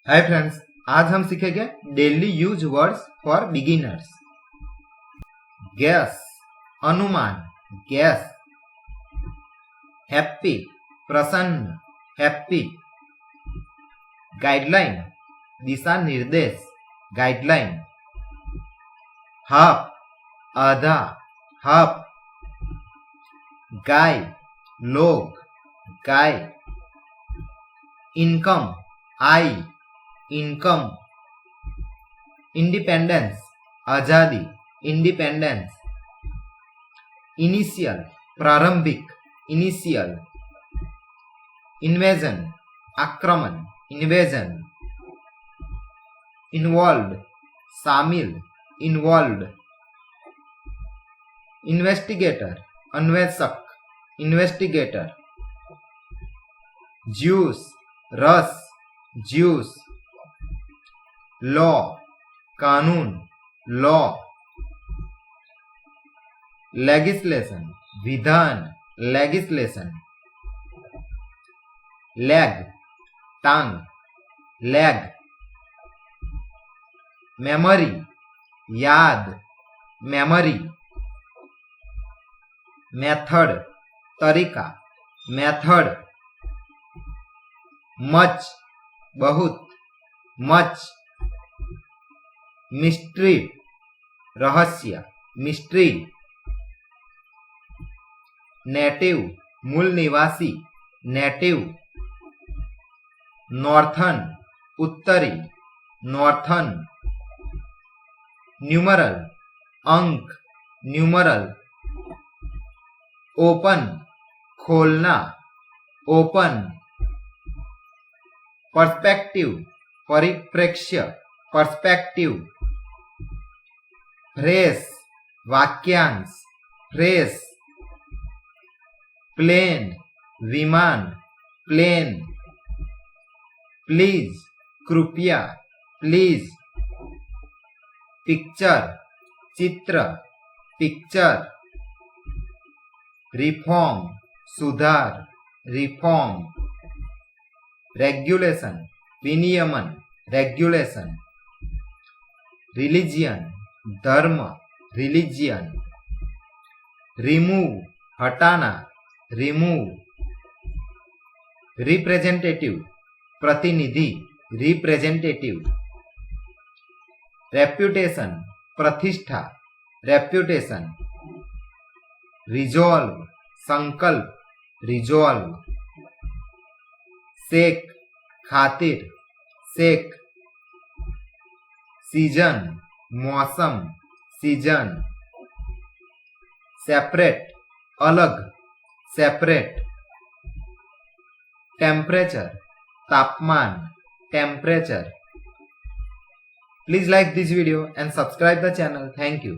Hi friends, आज हम सीखेंगे daily use words for beginners. Guess अनुमान, गैस। हैप्पी प्रसन्न, हैप्पी। गाइडलाइन दिशा निर्देश, गाइडलाइन। हाफ आधा, हाफ। गाय लोग, गाय। इनकम आय, इनकम। इंडिपेंडेंस आजादी, इंडिपेंडेंस। इनिशियल प्रारंभिक, इनिशियल। इन्वेजन आक्रमण, इन्वेजन। इन्वॉल्व्ड शामिल, इन्वॉल्व्ड। इन्वेस्टिगेटर अन्वेषक, इन्वेस्टिगेटर। ज्यूस रस, ज्यूस। लॉ कानून, लॉ। लेगिस्लेशन विधान, लेगिस्लेशन। लेग टांग, लेग। मेमोरी याद, मेमोरी। मेथड तरीका, मेथड। मच बहुत, मच। मिस्ट्री रहस्य, मिस्ट्री। नेटिव मूल निवासी, नेटिव। नॉर्थन उत्तरी, नॉर्थन। न्यूमरल अंक, न्यूमरल। ओपन खोलना, ओपन। पर्सपेक्टिव परिप्रेक्ष्य, पर्सपेक्टिव। फ्रेश वाक्यांश, फ्रेश। प्लेन विमान, प्लेन। प्लीज कृपया, प्लीज। पिक्चर चित्र, पिक्चर। रिफॉर्म सुधार, रिफॉर्म। रेगुलेशन विनियमन, रेगुलेशन। रिलीजियन धर्म, रिलीजियन। रिमूव हटाना, रिमूव। रिप्रेजेंटेटिव प्रतिनिधि, रिप्रेजेंटेटिव। रेप्यूटेशन प्रतिष्ठा, रेप्यूटेशन। रिजॉल्व संकल्प, रिजॉल्व। सेक खातिर, सेक। सीजन मौसम, सीजन। सेपरेट अलग, सेपरेट। टेम्परेचर तापमान, temperature. Please like this video and subscribe the channel. Thank you.